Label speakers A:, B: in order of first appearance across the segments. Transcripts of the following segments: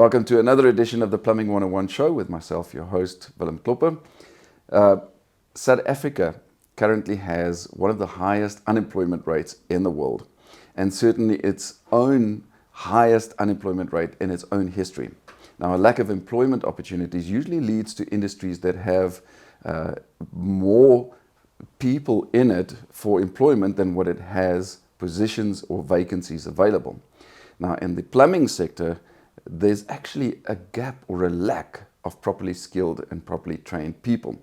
A: Welcome to another edition of the Plumbing 101 show with myself, your host, Willem. South Africa currently has one of the highest unemployment rates in the world, and certainly its own highest unemployment rate in its own history. Now, a lack of employment opportunities usually leads to industries that have more people in it for employment than what it has positions or vacancies available. Now, in the plumbing sector, there's actually a gap or a lack of properly skilled and properly trained people.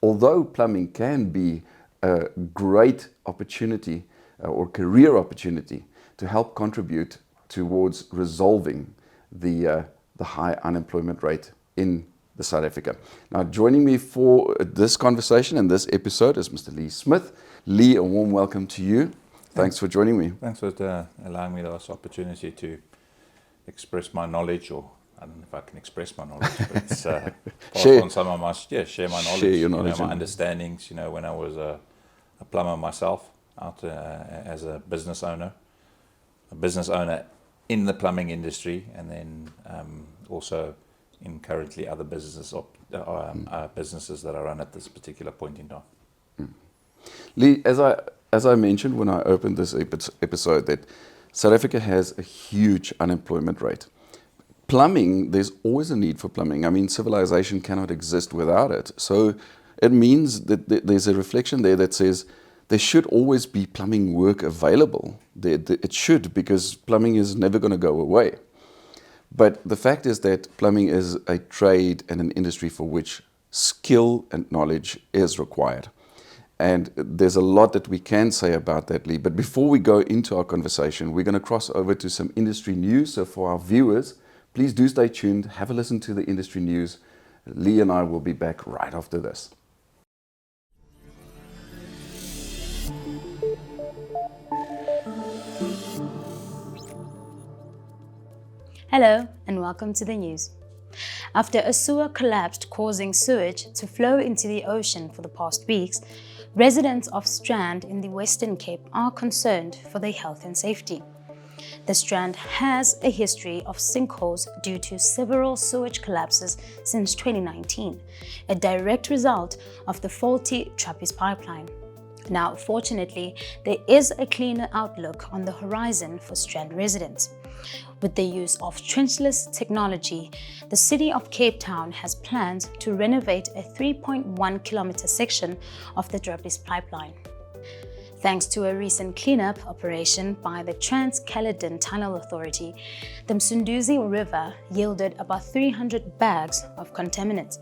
A: Although plumbing can be a great opportunity or career opportunity to help contribute towards resolving the high unemployment rate in South Africa. Now, joining me for this conversation and this episode is Mr. Lea Smith. Lea, a warm welcome to you. Thanks for joining me.
B: Thanks for allowing me this opportunity to express my knowledge, or I don't know if I can express my knowledge, but it's share on some of my share my knowledge,
A: share your knowledge,
B: my understandings. When I was a plumber myself, out as a business owner in the plumbing industry, and then also in currently other businesses businesses that I run at this particular point in time.
A: Lea, as I mentioned when I opened this episode, that South Africa has a huge unemployment rate. Plumbing, there's always a need for plumbing. I mean, civilization cannot exist without it. So it means that there's a reflection there that says there should always be plumbing work available. It should, because plumbing is never going to go away. But the fact is that plumbing is a trade and an industry for which skill and knowledge is required. And there's a lot that we can say about that, Lea. But before we go into our conversation, we're going to cross over to some industry news. So for our viewers, please do stay tuned, have a listen to the industry news. Lea and I will be back right after this.
C: Hello and welcome to the news. After a sewer collapsed causing sewage to flow into the ocean for the past weeks, residents of Strand in the Western Cape are concerned for their health and safety. The Strand has a history of sinkholes due to several sewage collapses since 2019, a direct result of the faulty Trappist pipeline. Now, fortunately, there is a cleaner outlook on the horizon for Strand residents. With the use of trenchless technology, the city of Cape Town has planned to renovate a 3.1 kilometer section of the Trappist pipeline. Thanks to a recent cleanup operation by the Trans-Caledon Tunnel Authority, the Msunduzi River yielded about 300 bags of contaminants.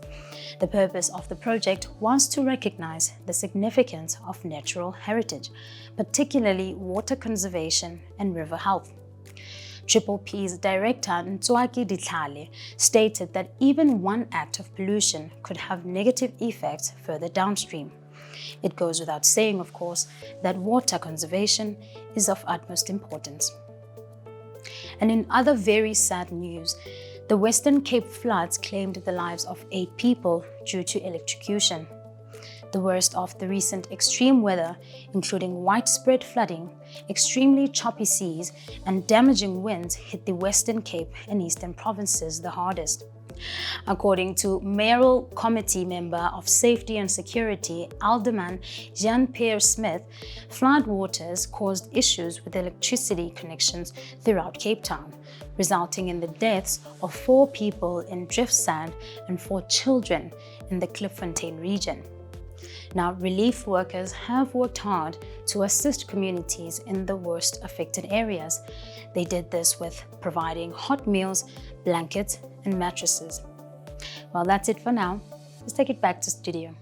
C: The purpose of the project was to recognize the significance of natural heritage, particularly water conservation and river health. Triple P's director, Ntswaki Ditlhale, stated that even one act of pollution could have negative effects further downstream. It goes without saying, of course, that water conservation is of utmost importance. And in other very sad news, the Western Cape floods claimed the lives of 8 people due to electrocution. The worst of the recent extreme weather, including widespread flooding, extremely choppy seas, and damaging winds, hit the Western Cape and Eastern provinces the hardest. According to Mayoral Committee member of Safety and Security, Alderman Jean-Pierre Smith, floodwaters caused issues with electricity connections throughout Cape Town, resulting in the deaths of 4 people in Driftsand and 4 children in the Klipfontein region. Now, relief workers have worked hard to assist communities in the worst affected areas. They did this with providing hot meals, blankets, and mattresses. Well, that's it for now. Let's take it back to studio.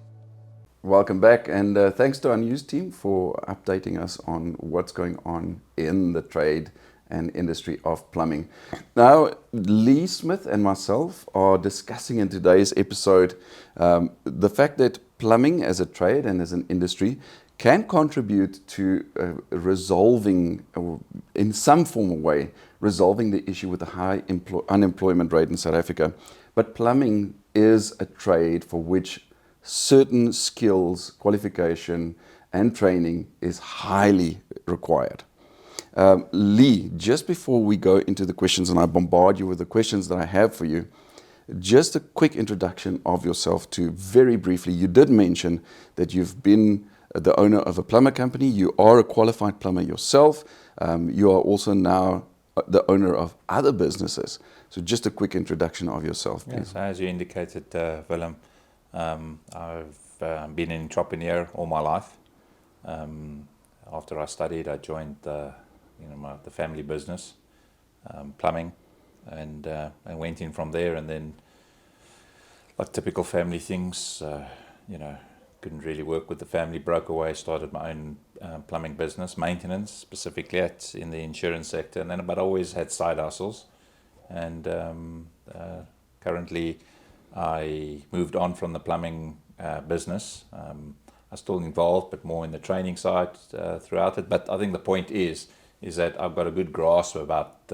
A: Welcome back, and thanks to our news team for updating us on what's going on in the trade and industry of plumbing. Now, Lea Smith and myself are discussing in today's episode the fact that plumbing as a trade and as an industry can contribute to resolving, or in some form or way, resolving the issue with the high unemployment rate in South Africa. But plumbing is a trade for which certain skills, qualification, and training is highly required. Lee, just before we go into the questions and I bombard you with the questions that I have for you, just a quick introduction of yourself to, very briefly, you did mention that you've been the owner of a plumber company. You are a qualified plumber yourself. You are also now the owner of other businesses. So just a quick introduction of yourself, please.
B: Yes, as you indicated, Willem, I've been an entrepreneur all my life. After I studied, I joined the family business, plumbing, and went in from there. And then, like typical family things, couldn't really work with the family, broke away, started my own plumbing business, maintenance specifically in the insurance sector, but I always had side hustles. And currently I moved on from the plumbing business. I'm still involved, but more in the training side throughout it. But I think the point is that I've got a good grasp about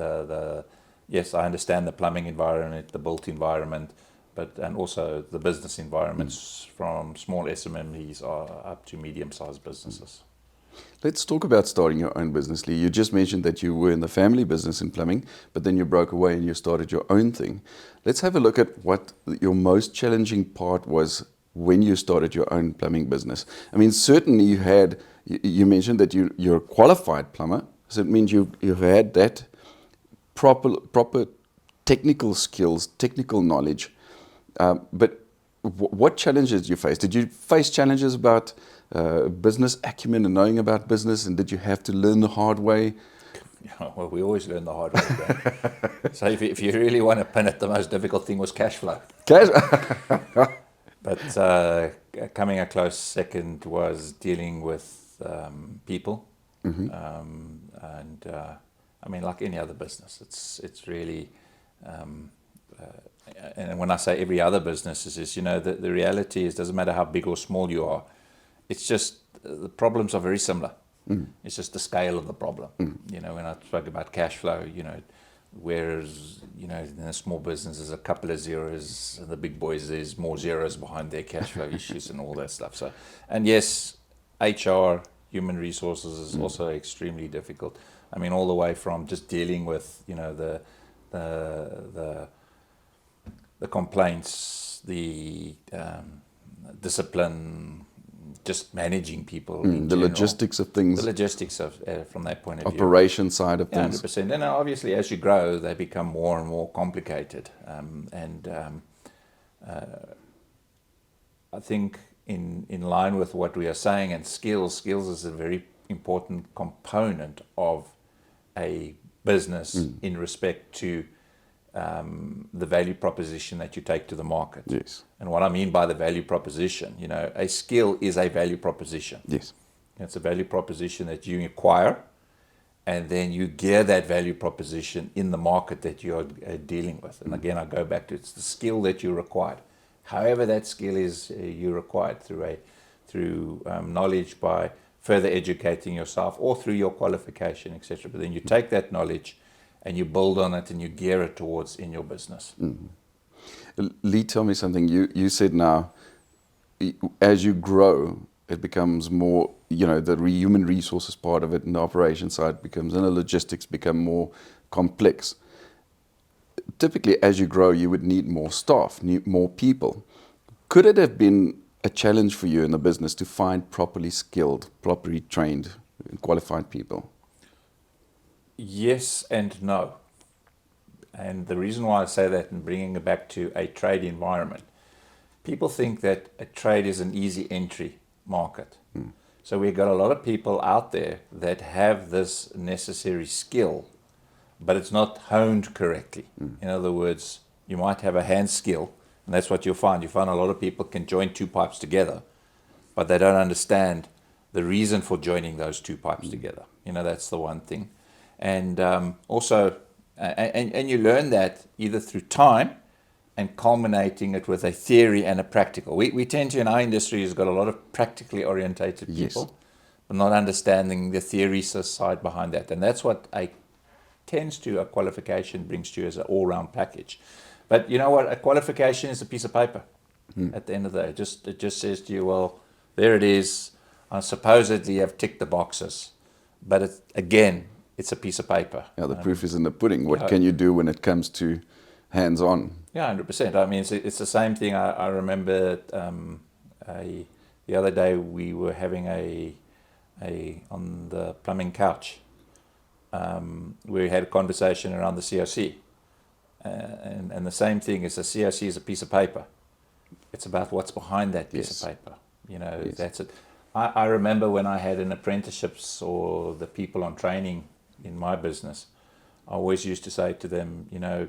B: yes, I understand the plumbing environment, the built environment, and also the business environments from small SMMEs up to medium-sized businesses.
A: Let's talk about starting your own business, Lee. You just mentioned that you were in the family business in plumbing, but then you broke away and you started your own thing. Let's have a look at what your most challenging part was when you started your own plumbing business. I mean, certainly you mentioned that you're a qualified plumber, so it means you've had that proper technical skills, technical knowledge. But what challenges did you face? Did you face challenges about business acumen and knowing about business, and did you have to learn the hard way?
B: Well, we always learn the hard way. So if you really want to pin it, the most difficult thing was cash flow. But coming a close second was dealing with people. And I mean, like any other business, it's really, and when I say every other business, is the reality is, doesn't matter how big or small you are, it's just the problems are very similar. It's just the scale of the problem. When I spoke about cash flow, whereas in a small business there's a couple of zeros, and the big boys there's more zeros behind their cash flow issues and all that stuff. So, and yes, HR, human resources, is also extremely difficult. I mean, all the way from just dealing with the complaints, the discipline, just managing people.
A: The logistics of things.
B: The logistics of from that point of view.
A: Operation side of things.
B: 100%. And obviously, as you grow, they become more and more complicated. I think in line with what we are saying, and skills is a very important component of a business in respect to the value proposition that you take to the market.
A: Yes.
B: And what I mean by the value proposition, a skill is a value proposition.
A: Yes.
B: It's a value proposition that you acquire, and then you gear that value proposition in the market that you're dealing with. And again, I go back to, it's the skill that you required. However that skill is you required through knowledge, by further educating yourself, or through your qualification, etc. But then you take that knowledge and you build on it and you gear it towards in your business.
A: Lee, tell me something. You said now, as you grow, it becomes more, the human resources part of it and the operation side becomes, and the logistics become more complex. Typically, as you grow, you would need more staff, need more people. Could it have been a challenge for you in the business to find properly skilled, properly trained, and qualified people?
B: Yes and no. And the reason why I say that, and bringing it back to a trade environment, people think that a trade is an easy entry market. So we've got a lot of people out there that have this necessary skill, but it's not honed correctly. In other words, you might have a hand skill, and that's what you'll find. You find a lot of people can join two pipes together, but they don't understand the reason for joining those two pipes together. That's the one thing. And also, and you learn that either through time and culminating it with a theory and a practical. We tend to, in our industry, has got a lot of practically orientated people, but not understanding the theory side behind that. And that's what a qualification brings to you as an all-round package. But you know what? A qualification is a piece of paper at the end of the day. It just says to you, well, there it is. I supposedly have ticked the boxes. But again, it's a piece of paper.
A: Yeah, the proof is in the pudding. What can you do when it comes to hands-on?
B: Yeah, 100%. I mean, it's the same thing. I remember the other day we were having on the plumbing couch. We had a conversation around the COC. And the same thing is the COC is a piece of paper. It's about what's behind that piece of paper. You know, that's it. I remember when I had an apprenticeships or the people on training in my business, I always used to say to them, you know,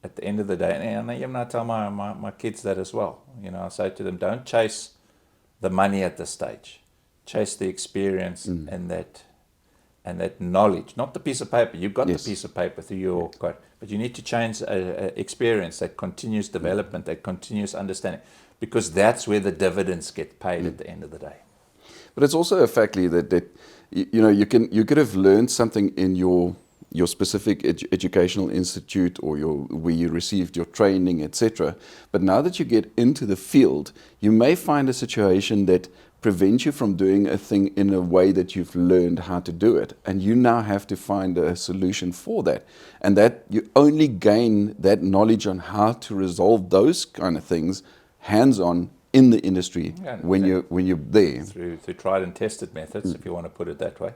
B: at the end of the day, and I tell my kids that as well, you know, I say to them, don't chase the money at this stage. Chase the experience and that knowledge, not the piece of paper. You've got the piece of paper through your code, but you need to change experience, that continuous development, that continuous understanding, because that's where the dividends get paid at the end of the day.
A: But it's also a fact, Lea, that you know, you could have learned something in your specific educational institute or where you received your training, etc. But now that you get into the field, you may find a situation that prevents you from doing a thing in a way that you've learned how to do it, and you now have to find a solution for that, and that you only gain that knowledge on how to resolve those kind of things hands-on in the industry when you're there
B: through tried and tested methods, if you want to put it that way.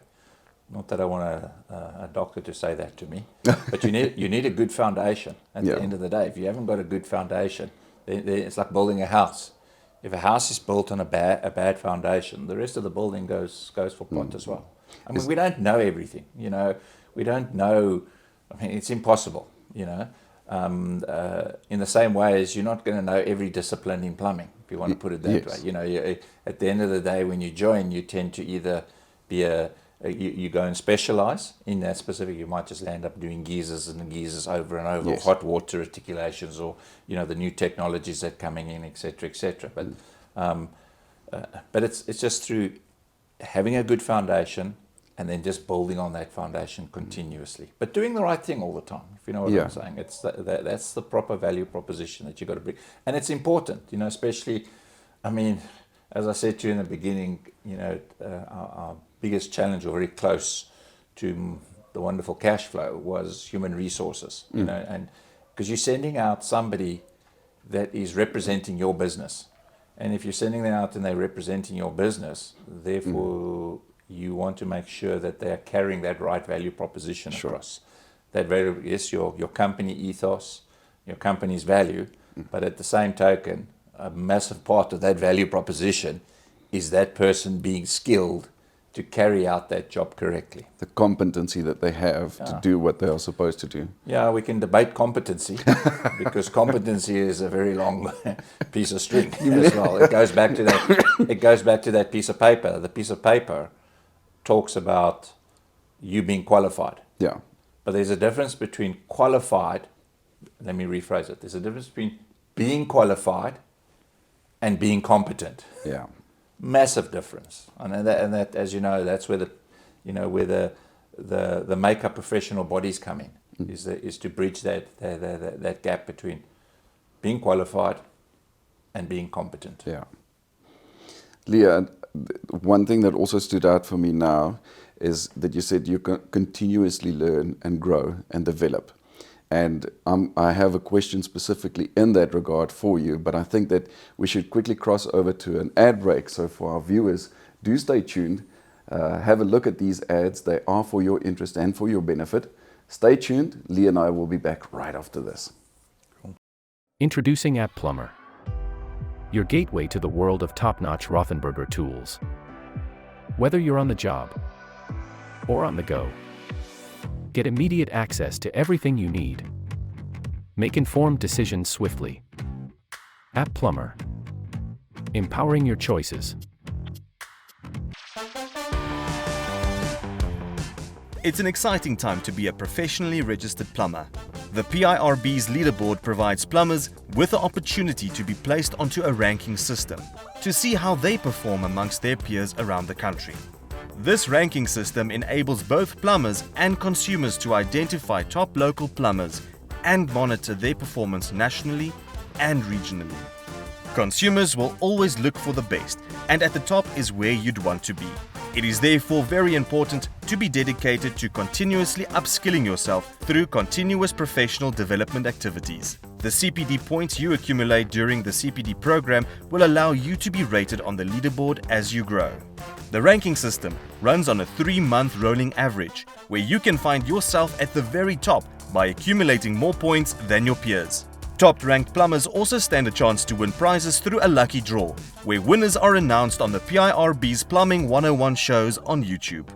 B: Not that I want a doctor to say that to me, but you need a good foundation at the end of the day. If you haven't got a good foundation, then it's like building a house. If a house is built on a bad foundation, the rest of the building goes for pot as well. I mean, we don't know everything, you know. We don't know. I mean, it's impossible, you know. In the same way as you're not going to know every discipline in plumbing, if you want to put it that way. You know, at the end of the day, when you join, you tend to either be you go and specialize in that specific. You might just end up doing geysers over and over, hot water articulations, or you know, the new technologies that are coming in, etc., etc. But it's just through having a good foundation and then just building on that foundation continuously, but doing the right thing all the time. If you know what I'm saying, it's that's the proper value proposition that you got to bring, and it's important, you know, especially. I mean, as I said to you in the beginning, you know, our biggest challenge, or very close to the wonderful cash flow, was human resources. You know, and because you're sending out somebody that is representing your business, and if you're sending them out and they're representing your business, therefore you want to make sure that they are carrying that right value proposition across. That your company ethos, your company's value, but at the same token, a massive part of that value proposition is that person being skilled to carry out that job correctly.
A: The competency that they have to do what they are supposed to do.
B: Yeah, we can debate competency because competency is a very long piece of string as well. It goes back to that. It goes back to that piece of paper. The piece of paper talks about you being qualified.
A: Yeah.
B: But there's a difference between qualified. Let me rephrase it. There's a difference between being qualified and being competent.
A: Yeah.
B: Massive difference, and that, as you know, that's where the makeup professional bodies come in, is to bridge that gap between being qualified and being competent.
A: Yeah. Lea, one thing that also stood out for me now is that you said you continuously learn and grow and develop. And I have a question specifically in that regard for you, but I think that we should quickly cross over to an ad break. So for our viewers, do stay tuned. Have a look at these ads. They are for your interest and for your benefit. Stay tuned. Lea and I will be back right after this.
D: Introducing App Plumber, your gateway to the world of top-notch Rothenberger tools. Whether you're on the job or on the go, get immediate access to everything you need. Make informed decisions swiftly. App Plumber, empowering your choices.
E: It's an exciting time to be a professionally registered plumber. The PIRB's leaderboard provides plumbers with the opportunity to be placed onto a ranking system to see how they perform amongst their peers around the country. This ranking system enables both plumbers and consumers to identify top local plumbers and monitor their performance nationally and regionally. Consumers will always look for the best, and at the top is where you'd want to be. It is therefore very important to be dedicated to continuously upskilling yourself through continuous professional development activities. The CPD points you accumulate during the CPD program will allow you to be rated on the leaderboard as you grow. The ranking system runs on a 3-month rolling average, where you can find yourself at the very top by accumulating more points than your peers. Top-ranked plumbers also stand a chance to win prizes through a lucky draw, where winners are announced on the PIRB's Plumbing 101 shows on YouTube.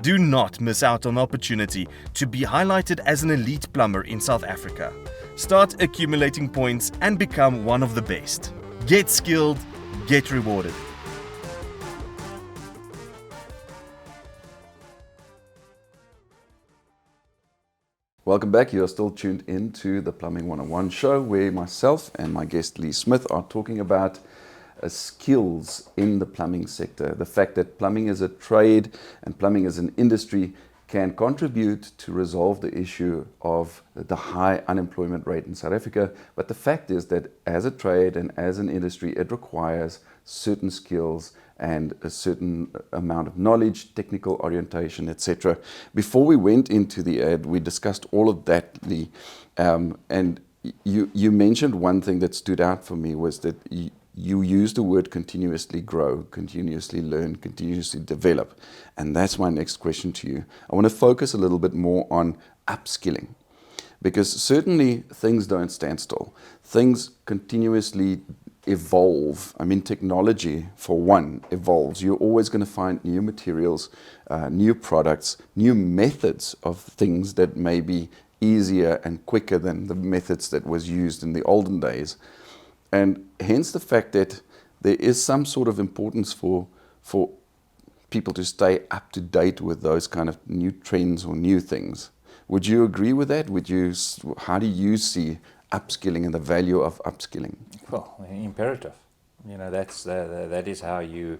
E: Do not miss out on the opportunity to be highlighted as an elite plumber in South Africa. Start accumulating points and become one of the best. Get skilled, get rewarded.
A: Welcome back. You are still tuned into the Plumbing 101 show, where myself and my guest Lea Smith are talking about skills in the plumbing sector. The fact that plumbing is a trade and plumbing as an industry can contribute to resolve the issue of the high unemployment rate in South Africa. But the fact is that as a trade and as an industry, it requires certain skills and a certain amount of knowledge, technical orientation, etc. Before we went into the ad, we discussed all of that, Lee. And you mentioned one thing that stood out for me was that you used the word continuously grow, continuously learn, continuously develop. And that's my next question to you. I want to focus a little bit more on upskilling, because certainly things don't stand still. Things continuously evolve. I mean, technology, for one, evolves. You're always going to find new materials, new products, new methods of things that may be easier and quicker than the methods that was used in the olden days. And hence the fact that there is some sort of importance for people to stay up to date with those kind of new trends or new things. Would you agree with that? How do you see upskilling and the value of upskilling?
B: Well, imperative. You know, that is how you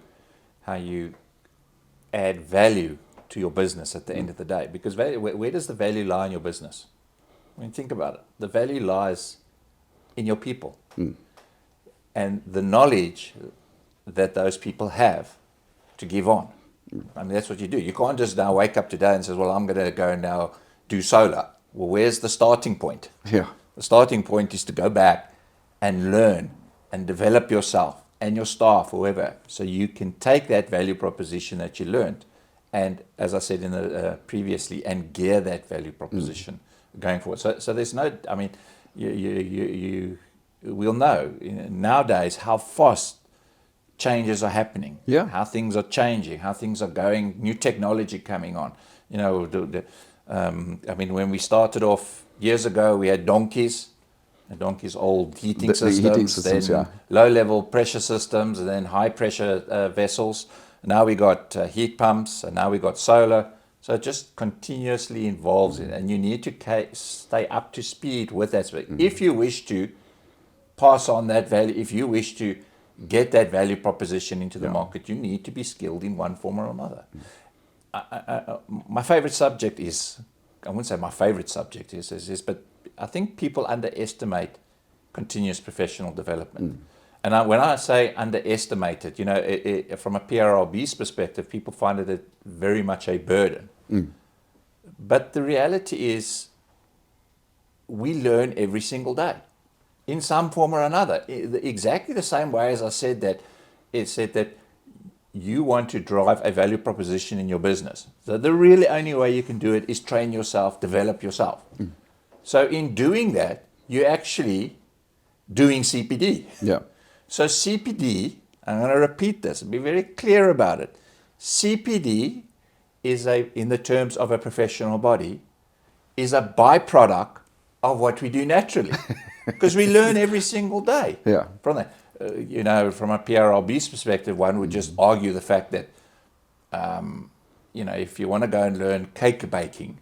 B: add value to your business at the end of the day. Because where does the value lie in your business? I mean, think about it. The value lies in your people. And the knowledge that those people have to give on. I mean, that's what you do. You can't just now wake up today and say, well, I'm going to go now do solar. Well, where's the starting point?
A: Yeah.
B: The starting point is to go back and learn and develop yourself and your staff, whoever, so you can take that value proposition that you learned and, as I said in the previously, and gear that value proposition going forward. So there's no, I mean, we'll know nowadays how fast changes are happening, how things are changing, how things are going, new technology coming on. You know, I mean, when we started off years ago, we had donkeys, old heating systems, then low-level pressure systems, and then high-pressure vessels. Now we got heat pumps, and now we got solar. So it just continuously evolves, and you need to stay up to speed with that. If you wish to pass on that value, if you wish to get that value proposition into the market, you need to be skilled in one form or another. My favorite subject is, I wouldn't say my favorite subject is, but I think people underestimate continuous professional development. And when I say underestimate it, you know, from a PRLB's perspective, people find it very much a burden. But the reality is, we learn every single day, in some form or another. Exactly the same way as I said that, it said that you want to drive a value proposition in your business. So the really only way you can do it is train yourself, develop yourself. So in doing that, you're actually doing CPD.
A: Yeah.
B: So CPD, I'm going to repeat this and be very clear about it. CPD is in the terms of a professional body, is a byproduct of what we do naturally. Because we learn every single day from that. You know, from a PRLB's perspective, one would just argue the fact that, you know, if you want to go and learn cake baking,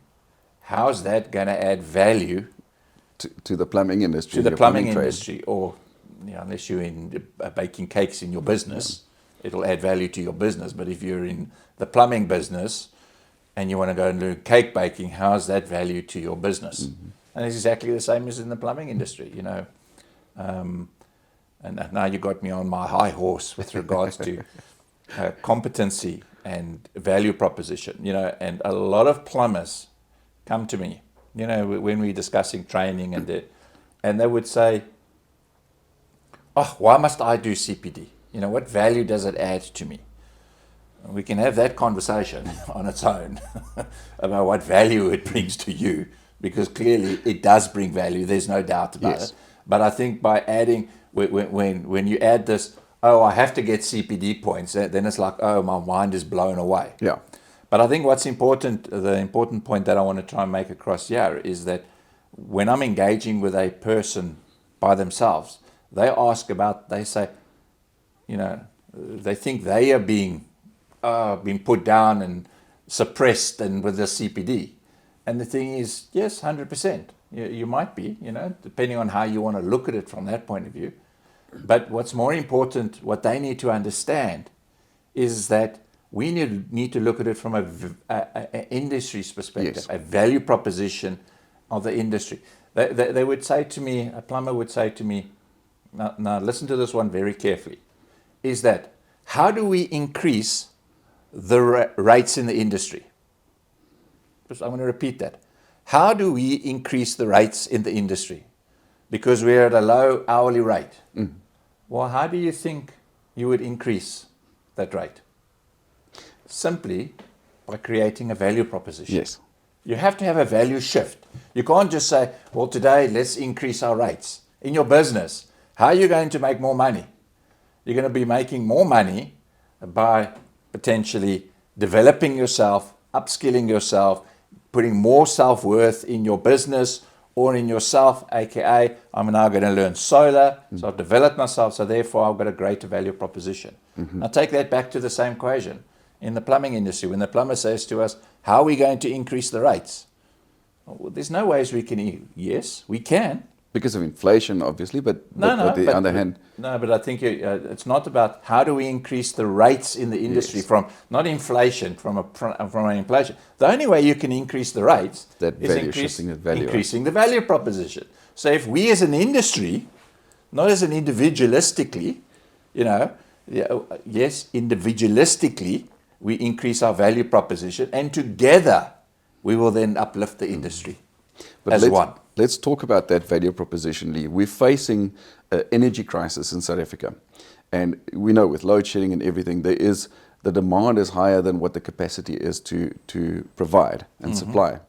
B: how's that going to add value
A: to the plumbing industry?
B: To the plumbing industry, or you know, unless you're in baking cakes in your business, it'll add value to your business. But if you're in the plumbing business and you want to go and learn cake baking, how's that value to your business? And it's exactly the same as in the plumbing industry, you know. And now you got me on my high horse with regards to competency and value proposition, you know, and a lot of plumbers come to me, you know, when we're discussing training and they would say, oh, why must I do CPD? You know, what value does it add to me? We can have that conversation on its own about what value it brings to you, because clearly it does bring value. There's no doubt about it. But I think by adding, when you add this, oh, I have to get CPD points, then it's like, oh, my mind is blown away.
A: Yeah.
B: But I think what's important, the important point that I want to try and make across here is that when I'm engaging with a person by themselves, they say, you know, they think they are being put down and suppressed and with the CPD. And the thing is, yes, 100%. You might be, you know, depending on how you want to look at it from that point of view. But what's more important, what they need to understand is that we need to look at it from a industry's perspective, a value proposition of the industry. They would say to me, a plumber would say to me, now listen to this one very carefully, is that how do we increase the rates in the industry? I'm going to repeat that. How do we increase the rates in the industry? Because we're at a low hourly rate. Well, how do you think you would increase that rate? Simply by creating a value proposition.
A: Yes.
B: You have to have a value shift. You can't just say, well, today let's increase our rates. In your business, how are you going to make more money? You're going to be making more money by potentially developing yourself, upskilling yourself, putting more self-worth in your business or in yourself, aka I'm now going to learn solar, so I've developed myself, so therefore I've got a greater value proposition. Now take that back to the same equation in the plumbing industry. When the plumber says to us, how are we going to increase the rates? Well, there's no ways we can. Yes, we can.
A: Because of inflation, obviously, but on the other hand...
B: No, but I think it's not about how do we increase the rates in the industry from, not inflation, from an inflation. The only way you can increase the rates is increasing the value proposition. So if we as an industry, not as an individualistically, you know, yes, individualistically, we increase our value proposition, and together we will then uplift the industry as one.
A: Let's talk about that value proposition, Lee. We're facing an energy crisis in South Africa. And we know with load shedding and everything, the demand is higher than what the capacity is to provide and supply.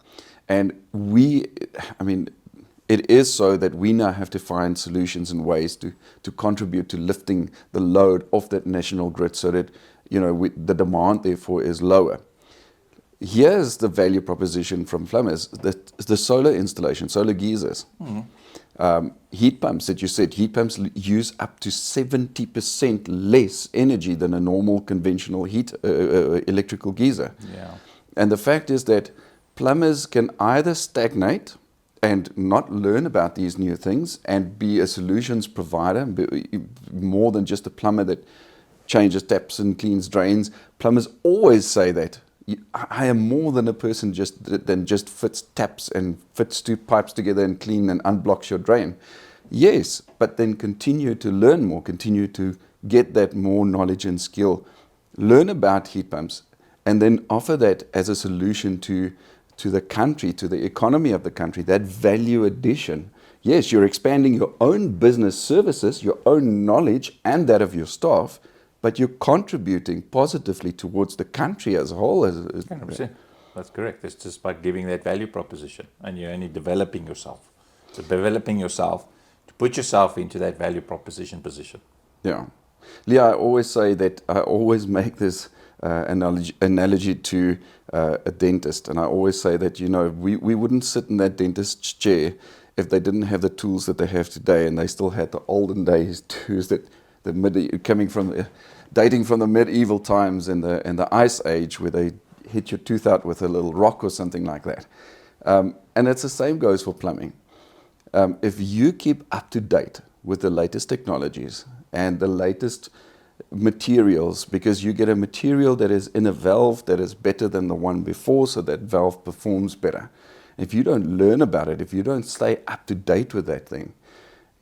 A: And it is so that we now have to find solutions and ways to contribute to lifting the load off that national grid so that, you know, the demand therefore is lower. Here's the value proposition from plumbers, the solar installation, solar geysers. Heat pumps that you said, heat pumps use up to 70% less energy than a normal conventional electrical geyser.
B: Yeah.
A: And the fact is that plumbers can either stagnate and not learn about these new things and be a solutions provider, more than just a plumber that changes taps and cleans drains. Plumbers always say that. I am more than a person than just fits taps and fits two pipes together and clean and unblocks your drain. Yes, but then continue to learn more, continue to get that more knowledge and skill, learn about heat pumps, and then offer that as a solution to the country, to the economy of the country, that value addition. Yes, you're expanding your own business services, your own knowledge and that of your staff, but you're contributing positively towards the country as a whole.
B: 100%. That's correct. It's just by giving that value proposition, and you're only developing yourself. So developing yourself to put yourself into that value proposition position.
A: Yeah. Lea, I always say that I always make this analogy to a dentist, and I always say that, you know, we wouldn't sit in that dentist's chair if they didn't have the tools that they have today, and they still had the olden days tools that dating from the medieval times and the ice age, where they hit your tooth out with a little rock or something like that. And it's the same goes for plumbing. If you keep up to date with the latest technologies and the latest materials, because you get a material that is in a valve that is better than the one before, so that valve performs better. If you don't learn about it, if you don't stay up to date with that thing,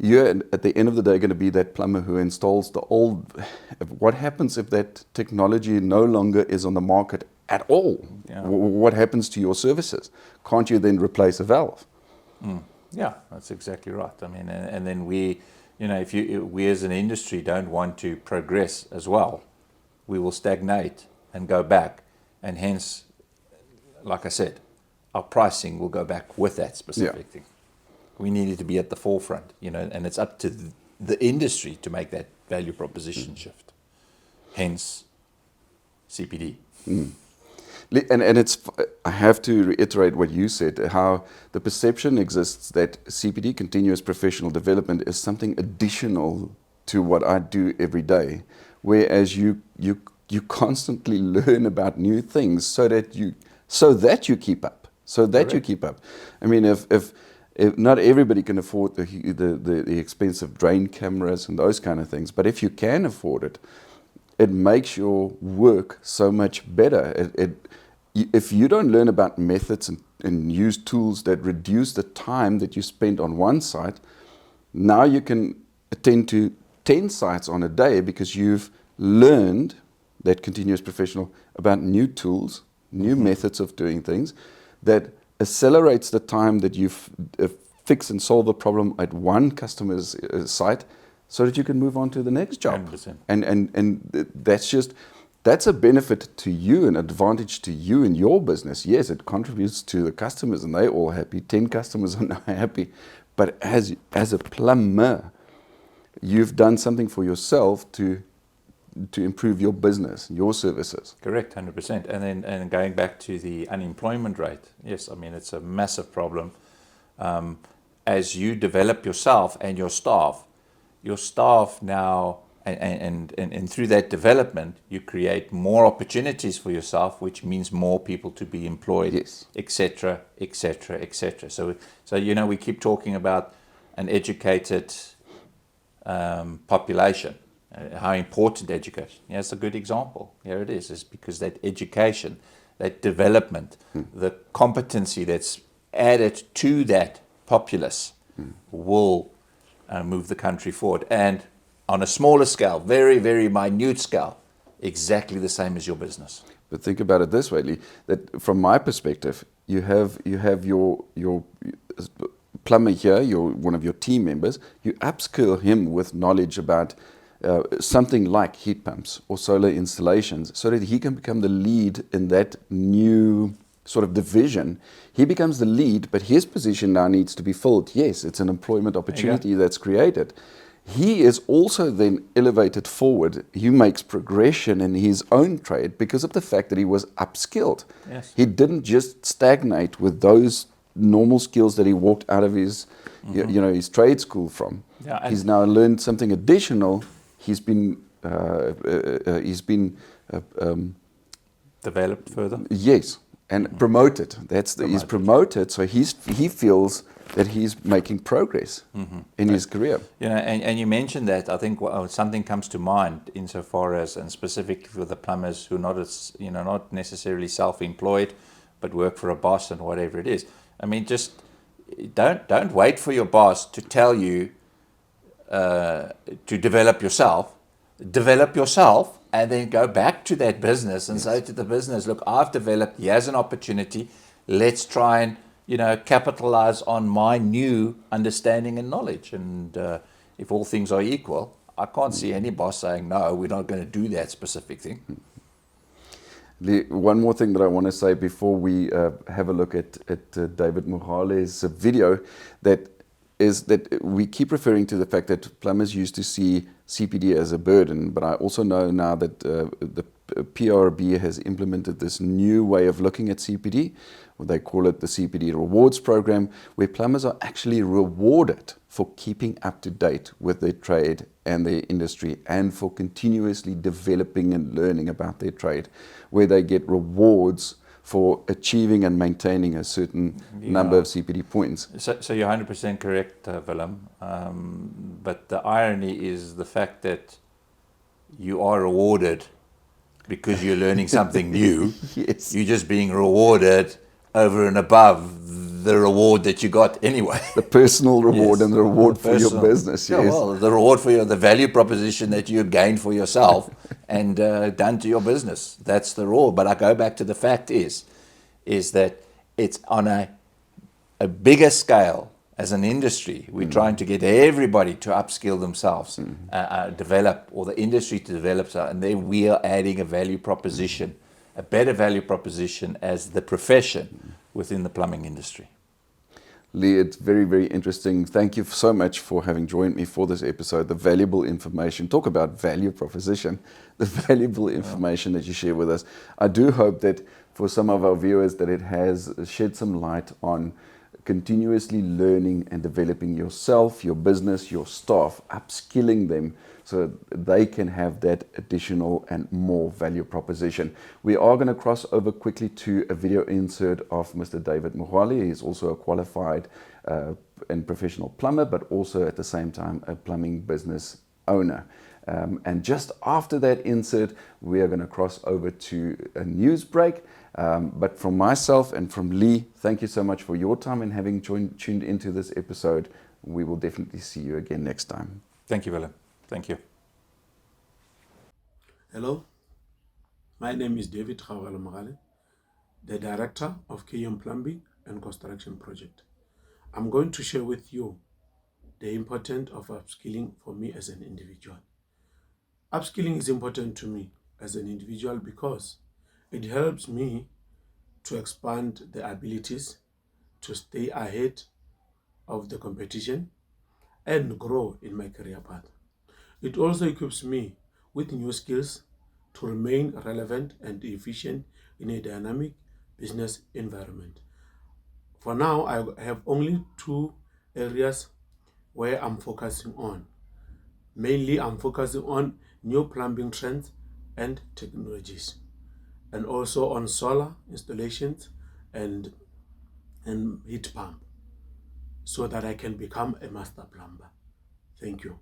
A: you're at the end of the day going to be that plumber who installs the old. What happens if that technology no longer is on the market at all?
B: Yeah.
A: What happens to your services? Can't you then replace a valve?
B: Yeah, that's exactly right. I mean, and then we, if we as an industry don't want to progress as well, we will stagnate and go back, and hence, like I said, our pricing will go back with that specific thing. We needed to be at the forefront, and it's up to the industry to make that value proposition shift. Hence, CPD.
A: And it's, I have to reiterate what you said, how the perception exists that CPD, continuous professional development, is something additional to what I do every day, whereas you constantly learn about new things so that you keep up. I mean, if not everybody can afford the expensive drain cameras and those kind of things, but if you can afford it, it makes your work so much better. If you don't learn about methods and use tools that reduce the time that you spend on one site, now you can attend to 10 sites on a day because you've learned that continuous professional about new tools, new methods of doing things that accelerates the time that you fix and solve a problem at one customer's site so that you can move on to the next job.
B: 100%.
A: And that's a benefit to you, an advantage to you in your business. Yes, it contributes to the customers and they're all happy. 10 customers are now happy. But as a plumber, you've done something for yourself to improve your business, your services.
B: Correct, 100%. And going back to the unemployment rate, yes, I mean, it's a massive problem. As you develop yourself and your staff now, and through that development, you create more opportunities for yourself, which means more people to be employed,
A: Yes.
B: etc., etc., etc. So we keep talking about an educated population. How important education. Yeah, it's a good example. Here it is because that education, that development, the competency that's added to that populace will move the country forward. And on a smaller scale, very, very minute scale, exactly the same as your business.
A: But think about it this way, Lee, that from my perspective, you have your plumber here, one of your team members, you upskill him with knowledge about something like heat pumps or solar installations so that he can become the lead in that new sort of division. He becomes the lead, but his position now needs to be filled. Yes, it's an employment opportunity that's created. He is also then elevated forward. He makes progression in his own trade because of the fact that he was upskilled.
B: Yes.
A: He didn't just stagnate with those normal skills that he walked out of his, his trade school from.
B: Yeah,
A: he's now learned something additional. He's been
B: developed further.
A: Yes, and promoted. He's promoted, so he feels that he's making progress in his career.
B: And you mentioned that. I think something comes to mind insofar as, and specifically for the plumbers who are not necessarily self-employed, but work for a boss and whatever it is. I mean, just don't wait for your boss to tell you to develop yourself. Develop yourself, and then go back to that business and say to the business, look, I've developed, here's an opportunity. Let's try and, capitalize on my new understanding and knowledge. And if all things are equal, I can't see any boss saying, no, we're not going to do that specific thing.
A: One more thing that I want to say before we have a look at David Mohale's video, that is that we keep referring to the fact that plumbers used to see CPD as a burden, but I also know now that the PRB has implemented this new way of looking at CPD. They call it the CPD Rewards Program, where plumbers are actually rewarded for keeping up to date with their trade and their industry and for continuously developing and learning about their trade, where they get rewards for achieving and maintaining a certain number of CPD points.
B: So you're 100% correct, Willem. But the irony is the fact that you are rewarded because you're learning something new.
A: Yes.
B: You're just being rewarded over and above the reward that you got anyway.
A: The personal reward
B: Yes,
A: and the reward
B: the
A: for your
B: personal-
A: business.
B: Yeah,
A: Yes.
B: well, the reward for the value proposition that you gained for yourself and done to your business. That's the reward. But I go back to the fact is that it's on a bigger scale as an industry. We're trying to get everybody to upskill themselves, develop, or the industry to develop. And then we are adding a value proposition, a better value proposition as the profession within the plumbing industry.
A: Lea, it's very, very interesting. Thank you so much for having joined me for this episode. The valuable information, talk about value proposition, the valuable information that you share with us. I do hope that for some of our viewers that it has shed some light on continuously learning and developing yourself, your business, your staff, upskilling them so they can have that additional and more value proposition. We are going to cross over quickly to a video insert of Mr. David Mohwali. He's also a qualified and professional plumber, but also at the same time a plumbing business owner. And just after that insert, we are going to cross over to a news break. But from myself and from Lea, thank you so much for your time and having tuned into this episode. We will definitely see you again next time.
B: Thank you, Willem. Thank you.
F: Hello, my name is David Magale, the Director of KM Plumbing and Construction Project. I'm going to share with you the importance of upskilling for me as an individual. Upskilling is important to me as an individual because it helps me to expand the abilities to stay ahead of the competition and grow in my career path. It also equips me with new skills to remain relevant and efficient in a dynamic business environment. For now, I have only 2 areas where I'm focusing on. Mainly, I'm focusing on new plumbing trends and technologies, and also on solar installations and heat pump, so that I can become a master plumber. Thank you.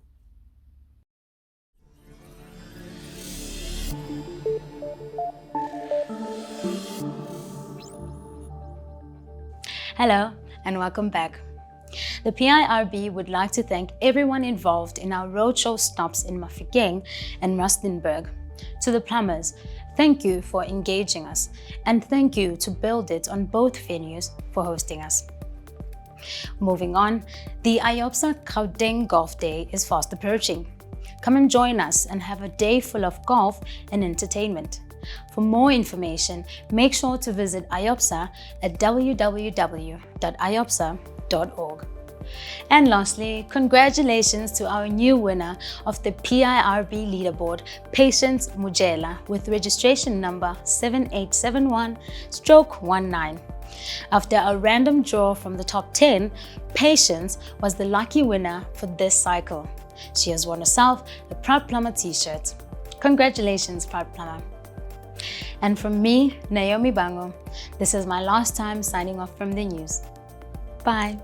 C: Hello and welcome back. The PIRB would like to thank everyone involved in our roadshow stops in Mafikeng and Rustenburg. To the plumbers, thank you for engaging us, and thank you to Build It on both venues for hosting us. Moving on, the IOPSA Gauteng Golf Day is fast approaching. Come and join us and have a day full of golf and entertainment. For more information, make sure to visit IOPSA at www.iopsa.org. And lastly, congratulations to our new winner of the PIRB leaderboard, Patience Mujela, with registration number 7871/19. After a random draw from the top 10, Patience was the lucky winner for this cycle. She has won herself a Proud Plumber t-shirt. Congratulations, Proud Plumber. And from me, Naomi Bango, this is my last time signing off from the news. Bye.